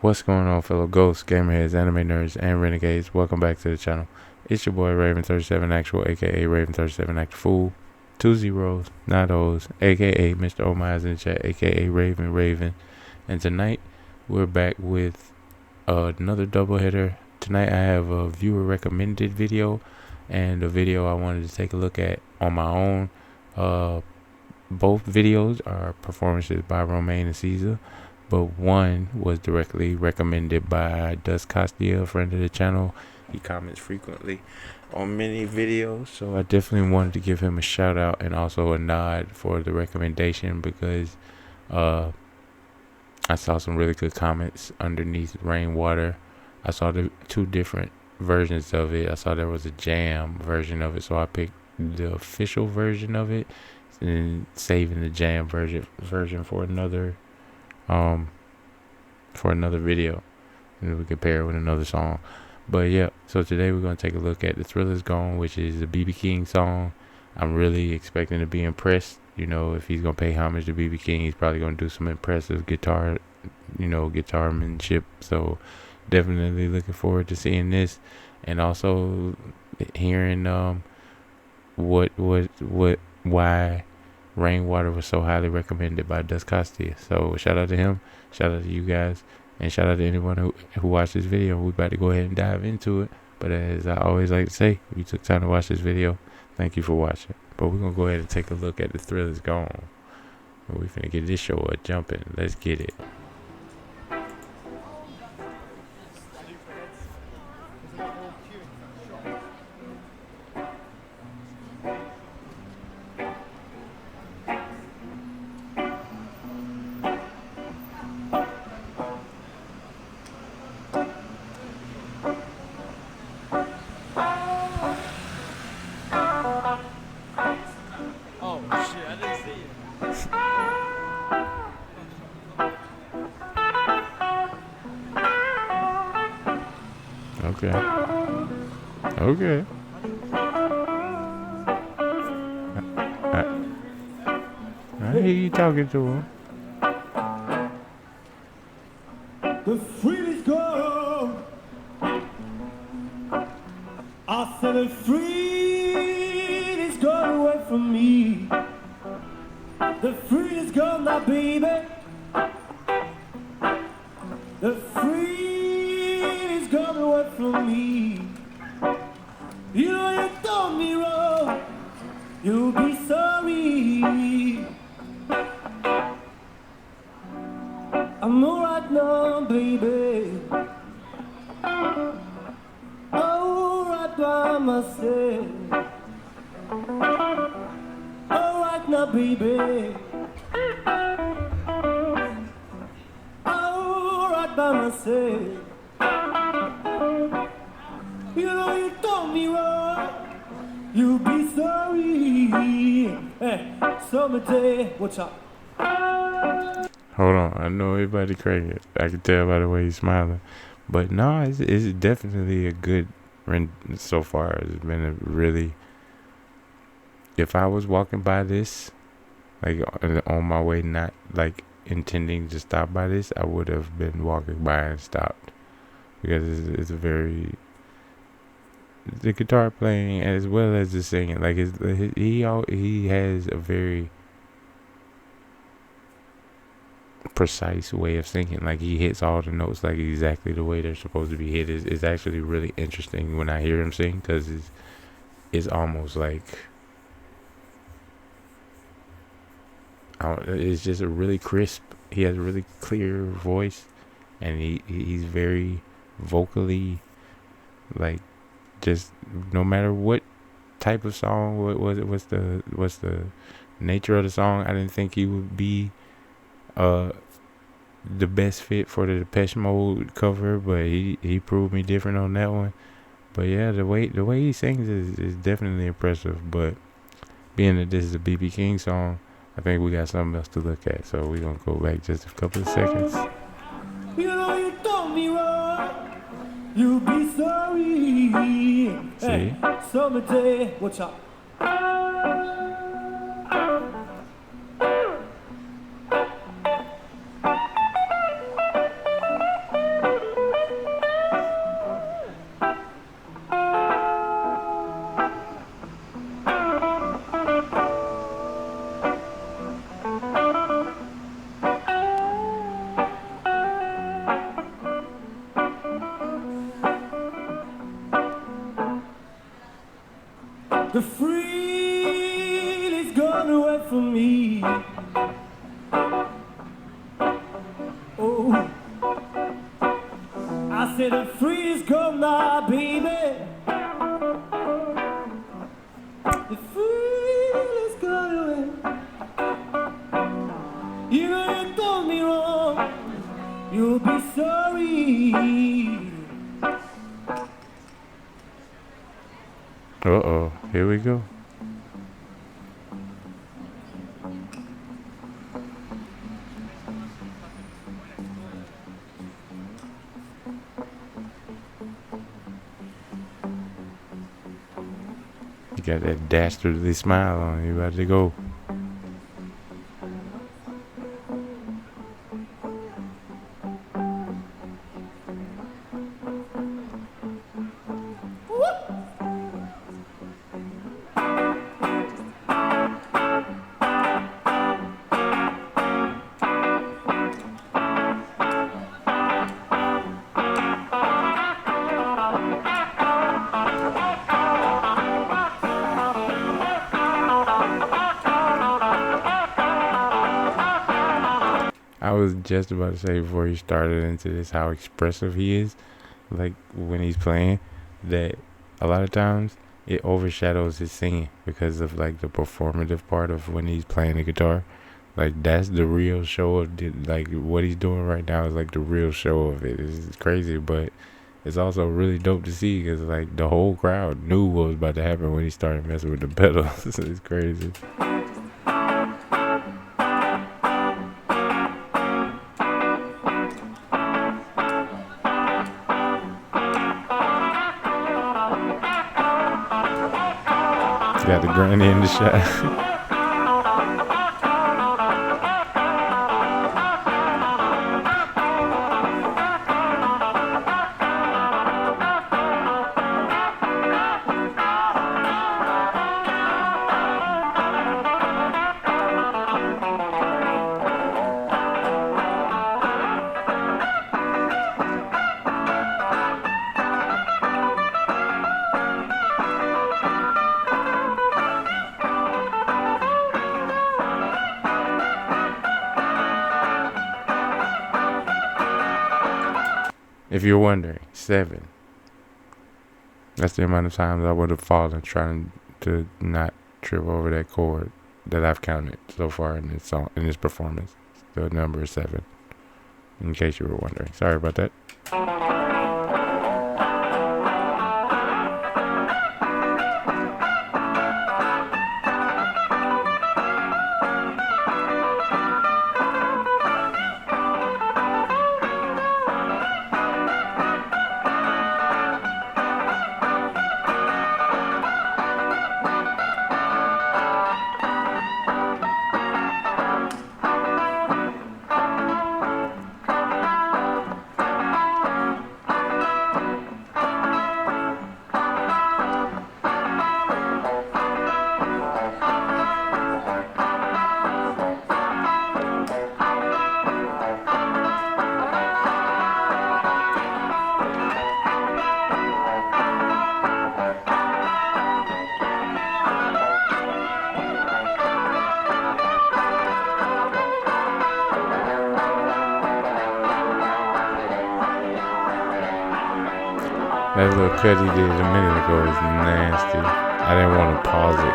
What's going on, fellow ghosts, gamerheads, anime nerds, and renegades? Welcome back to the channel. It's your boy Raven37 Actual, aka Raven37 Act Fool. 2 zeros, not O's, aka Mr. Omize in the chat, aka Raven. And tonight we're back with another doubleheader. Tonight I have a viewer recommended video and a video I wanted to take a look at on my own. Both videos are performances by Romain and Axisa, but one was directly recommended by thethrillisgone, a friend of the channel. He comments frequently on many videos, so I definitely wanted to give him a shout out and also a nod for the recommendation, because I saw some really good comments underneath Rainwater. I saw the two different versions of it. I saw there was a jam version of it, so I picked the official version of it and saving the jam version for another video, and we compare it with another song. But yeah, so today we're going to take a look at thethrillisgone, which is a BB King song. I'm really expecting to be impressed. You know, if he's going to pay homage to BB King, he's probably going to do some impressive guitarmanship. So definitely looking forward to seeing this, and also hearing why Rainwater was so highly recommended by thethrillisgone. So shout out to him, shout out to you guys, and shout out to anyone who watched this video. We're about to go ahead and dive into it. But as I always like to say, if you took time to watch this video, thank you for watching. But we're going to go ahead and take a look at thethrillisgone. We're finna get this show jumping. Let's get it. Okay. I hear you talking to him. The thrillisgone. I said the thrillisgone away from me. The thrillisgone now, baby. The thrillisgone away from me. You know you done me wrong. You'll be sorry. I'm alright now, baby. Alright by myself. Alright now, baby. Alright by myself. You know you told me wrong. You'll be sorry. Hey, someday, what's up? Hold on, I know everybody crazy. I can tell by the way he's smiling. But no, it's definitely a good run so far. It's been a really... If I was walking by this, like on my way, not like intending to stop by this, I would have been walking by and stopped. Because it's a very... The guitar playing as well as the singing. Like, he has a very precise way of singing. Like, he hits all the notes like exactly the way they're supposed to be hit. It's actually really interesting when I hear him sing, because it's almost like it's just a really crisp. He has a really clear voice, and he's very vocally, like, just no matter what type of song, what's the nature of the song, I didn't think he would be the best fit for the Depeche Mode cover, but he proved me different on that one. But yeah, the way he sings is definitely impressive. But being that this is a BB King song, I think we got something else to look at. So we're gonna go back just a couple of seconds. You know you told me wrong. You'll be sorry. See? Hey, someday, what's up? I said the thrill is gone now, baby. The thrill is gone away. You know you told me wrong, you'll be sorry. Uh-oh, here we go. You got that dastardly smile on you, about to go. I was just about to say before he started into this how expressive he is, like when he's playing, that a lot of times it overshadows his singing because of like the performative part of when he's playing the guitar. Like that's the real show of like what he's doing right now is like the real show of it. It's crazy, but it's also really dope to see because like the whole crowd knew what was about to happen when he started messing with the pedals. It's crazy. Got the granny in the shot. If you're wondering, 7. That's the amount of times I would have fallen trying to not trip over that chord that I've counted so far in this song, in this performance. The number is 7. In case you were wondering. Sorry about that. That little cut he did a minute ago is nasty. I didn't want to pause it.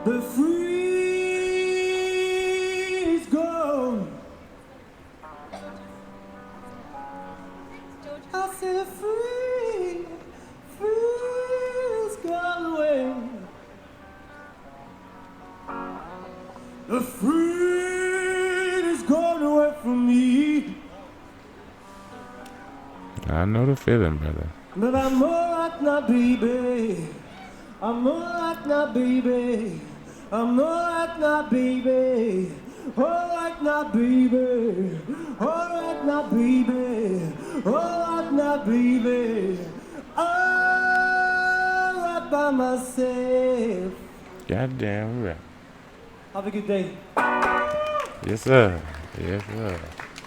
The free is gone. I said the free is gone away. The fruit is gone away from me. I know the feeling, brother. But I'm alright now, baby. I'm alright now, baby. I'm alright now, baby. Alright now, baby. Alright now, baby. Alright now, baby. Alright by myself. Goddamn right. Have a good day. Yes, sir. Yes, sir.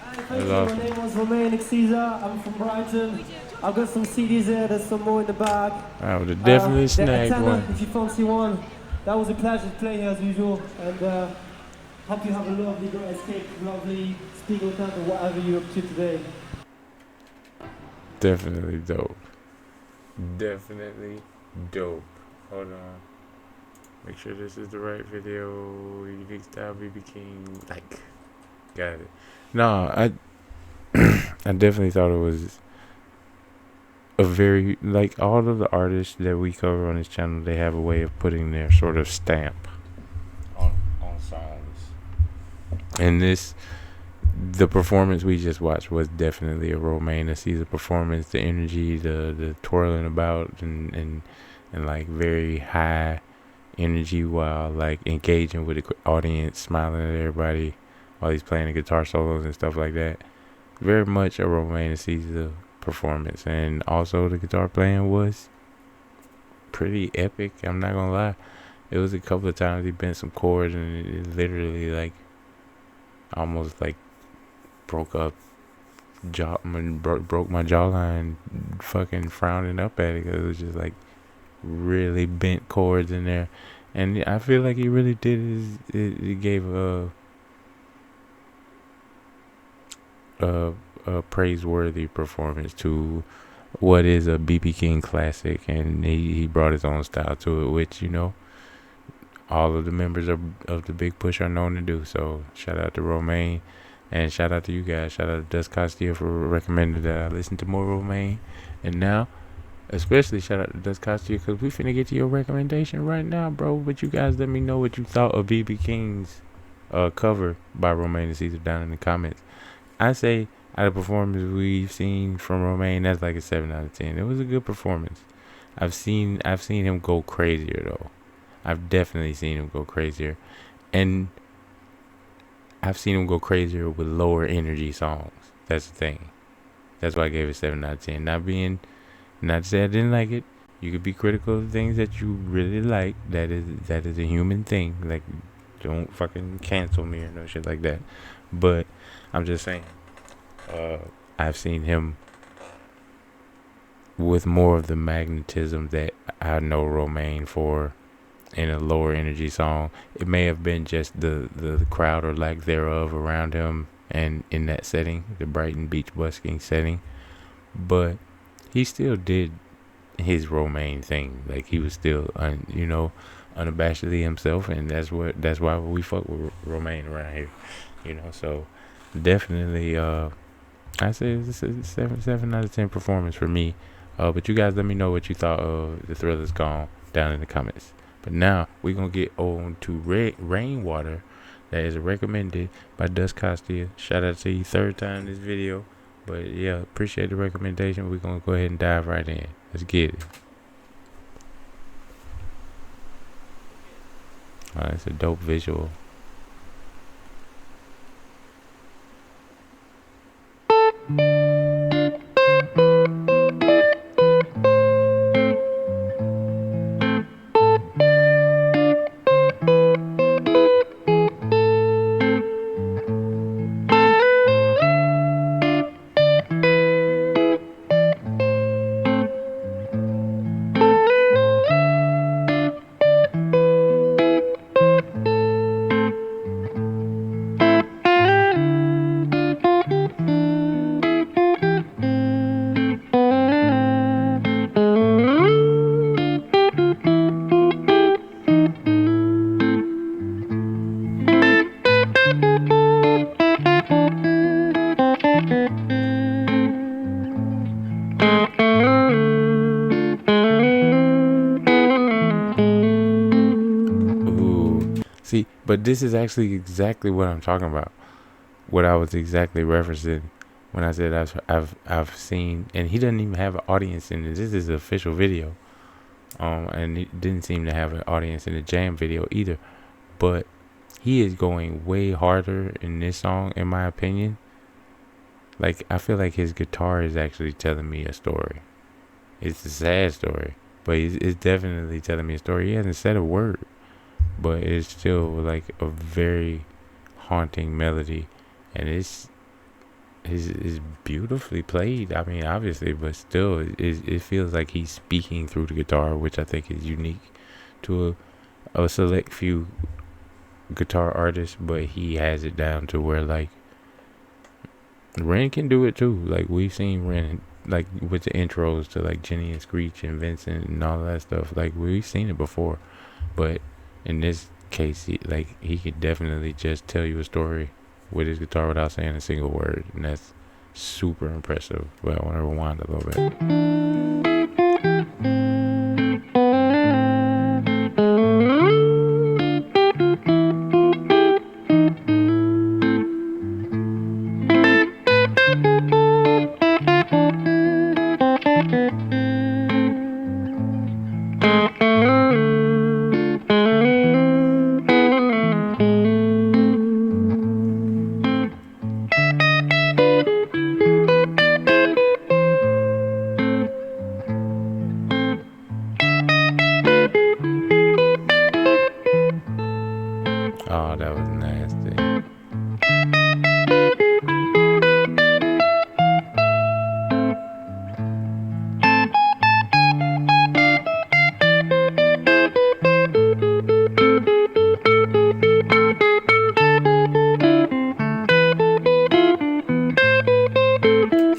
Hi, thank you. My name was Romain, Axisa. I'm from Brighton. I've got some CDs there, there's some more in the bag. I would have definitely The snagged Etana, one. if you fancy one. That was a pleasure to play here as usual, and hope you have a lovely escape, lovely speaking time, or whatever you're up to today. Definitely dope. Definitely dope. Hold on. Make sure this is the right video. Unique style BB King. Like, got it. No, I definitely thought it was a very, like, all of the artists that we cover on this channel, they have a way of putting their sort of stamp on songs. And the performance we just watched was definitely a Romain Axisa performance. The energy, the twirling about, and like very high energy while like engaging with the audience, smiling at everybody while he's playing the guitar solos and stuff like that. Very much a Romain Axisa performance. And also the guitar playing was pretty epic. I'm not gonna lie. It was a couple of times he bent some chords and it literally like almost like broke my jawline, fucking frowning up at it, because it was just like really bent chords in there. And I feel like he really did it gave a praiseworthy performance to what is a BB King classic, and he brought his own style to it, which, you know, all of the members of the Big Push are known to do. So shout out to Romain, and shout out to you guys. Shout out to Dust Castillo for recommending that I listen to more Romain. And now, especially shout out to Dust Castillo, because we finna get to your recommendation right now, bro. But you guys let me know what you thought of BB King's cover by Romain Axisa down in the comments. I say, out of performances we've seen from Romain, that's like a 7 out of 10. It was a good performance. I've seen him go crazier though. I've definitely seen him go crazier, and I've seen him go crazier with lower energy songs. That's the thing. That's why I gave it 7 out of 10. Not to say I didn't like it. You could be critical of things that you really like. That is a human thing. Like, don't fucking cancel me or no shit like that. But I'm just saying, I've seen him with more of the magnetism that I know Romain for in a lower energy song. It may have been just the crowd or lack thereof around him and in that setting, the Brighton beach busking setting, but he still did his Romain thing. Like, he was still unabashedly himself, and that's why we fuck with Romain around here, you know. So definitely I say this is a 7 out of 10 performance for me. But you guys let me know what you thought of The Thrill Is Gone down in the comments. But now we're going to get on to Rainwater, that is recommended by Dust Castillo. Shout out to you, third time this video. But yeah, appreciate the recommendation. We're going to go ahead and dive right in. Let's get it. It's a dope visual. See, but this is actually exactly what I'm talking about. What I was exactly referencing when I said I've seen, and he doesn't even have an audience in this. This is an official video, and he didn't seem to have an audience in the jam video either. But he is going way harder in this song, in my opinion. Like, I feel like his guitar is actually telling me a story. It's a sad story, but it's definitely telling me a story. He hasn't said a word, but it's still like a very haunting melody, and his is beautifully played. I mean, obviously, but still, it feels like he's speaking through the guitar, which I think is unique to a select few guitar artists. But he has it down to where like Ren can do it too. Like we've seen Ren like with the intros to like Jenny and Screech and Vincent and all that stuff. Like we've seen it before, but in this case, he could definitely just tell you a story with his guitar without saying a single word, and that's super impressive. But I want to rewind a little bit. Oh, that was nasty.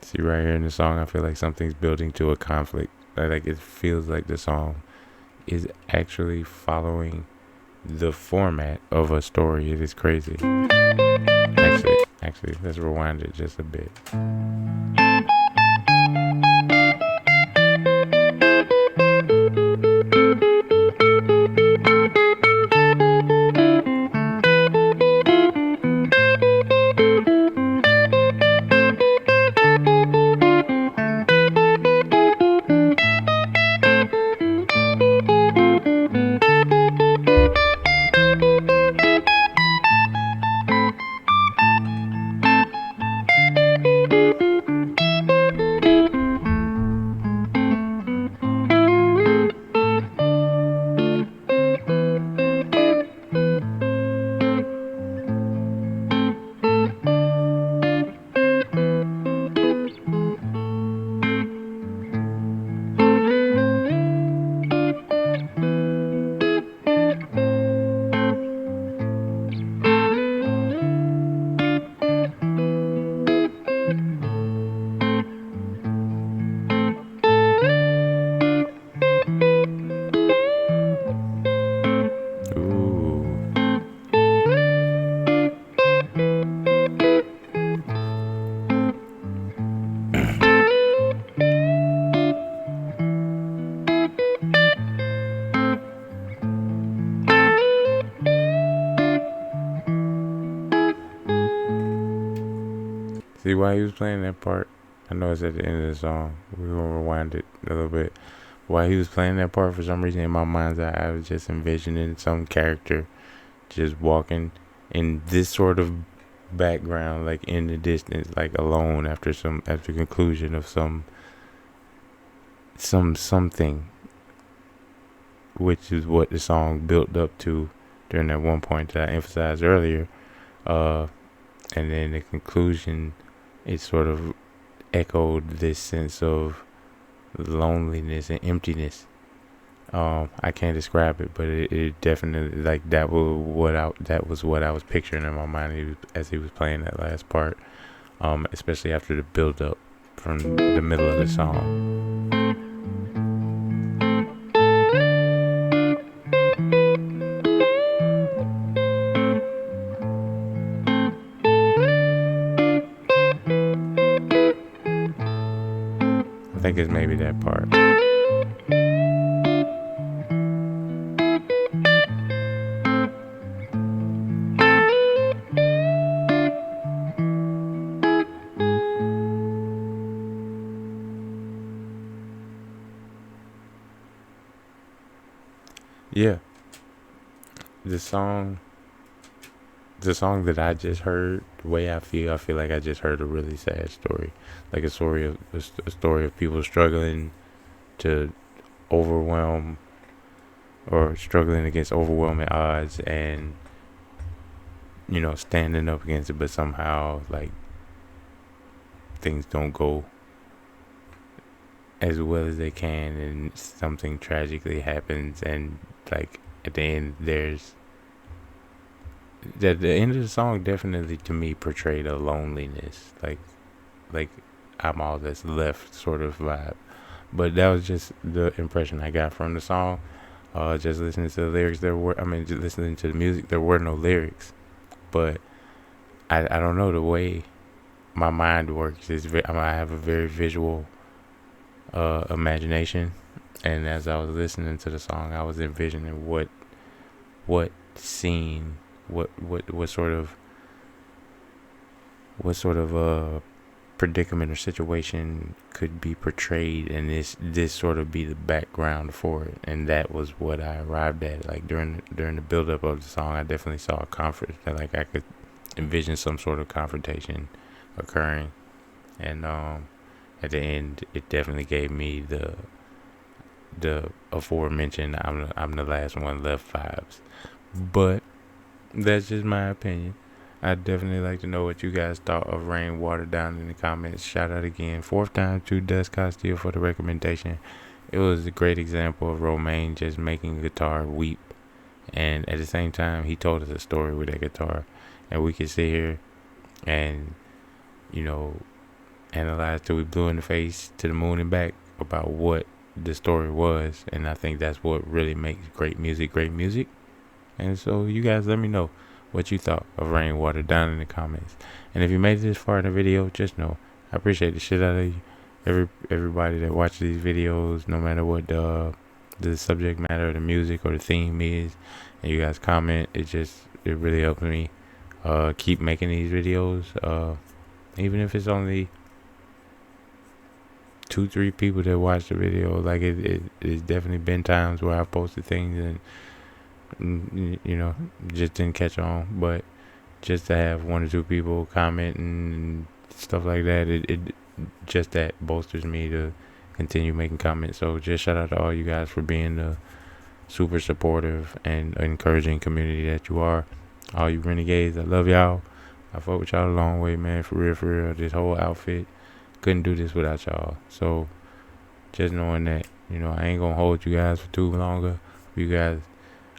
See, right here in the song, I feel like something's building to a conflict. Like it feels like the song is actually following the format of a story. It is crazy. Actually, let's rewind it just a bit. See why he was playing that part? I know it's at the end of the song. We're going to rewind it a little bit. While he was playing that part, for some reason in my mind's eye, I was just envisioning some character just walking in this sort of background, like in the distance, like alone after conclusion of something, which is what the song built up to during that one point that I emphasized earlier. And then the conclusion, it sort of echoed this sense of loneliness and emptiness. I can't describe it, but it definitely, like, that was what I was picturing in my mind as he was playing that last part, especially after the build up from the middle of the song. I think it's maybe that part. Yeah, the song that I just heard, the way I feel like I just heard a really sad story, like a story of people struggling to overwhelm or struggling against overwhelming odds, and standing up against it, but somehow like things don't go as well as they can, and something tragically happens, and like at the end, there's the end of the song definitely to me portrayed a loneliness, like I'm all that's left sort of vibe. But that was just the impression I got from the song. Just listening to the lyrics, just listening to the music, there were no lyrics. But I don't know, the way my mind works is I have a very visual imagination, and as I was listening to the song, I was envisioning what scene, what sort of predicament or situation could be portrayed, and this sort of be the background for it. And that was what I arrived at. Like during the build up of the song, I definitely saw a conflict, like I could envision some sort of confrontation occurring, and at the end, it definitely gave me the aforementioned I'm the last one left vibes. But that's just my opinion. I'd definitely like to know what you guys thought of Rainwater down in the comments. Shout out again, 4th time to Dust Castile for the recommendation. It was a great example of Romain just making guitar weep, and at the same time, he told us a story with that guitar, and we could sit here and analyze till we blew in the face to the moon and back about what the story was. And I think that's what really makes great music. And so you guys let me know what you thought of Rainwater down in the comments. And if you made it this far in the video, just know I appreciate the shit out of you. Everybody that watches these videos, no matter what the subject matter, the music, or the theme is, and you guys comment, it really helps me keep making these videos. Even if it's only 2-3 people that watch the video, like it's definitely been times where I've posted things and just didn't catch on, but just to have 1 or 2 people comment and stuff like that, it just that bolsters me to continue making comments. So just shout out to all you guys for being the super supportive and encouraging community that you are. All you renegades, I love y'all. I fuck with y'all a long way, man. For real. This whole outfit, couldn't do this without y'all. So just knowing that, I ain't gonna hold you guys for too longer. You guys,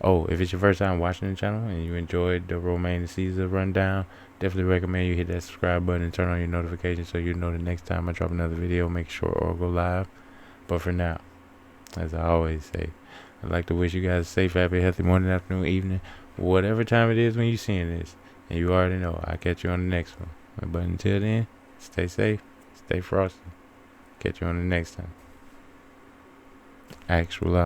if it's your first time watching the channel and you enjoyed the Romain Axisa rundown, definitely recommend you hit that subscribe button and turn on your notifications so you know the next time I drop another video, make sure or go live. But for now, as I always say, I'd like to wish you guys a safe, happy, healthy morning, afternoon, evening, whatever time it is when you're seeing this. And you already know, I'll catch you on the next one. But until then, stay safe, stay frosty. Catch you on the next time. Actual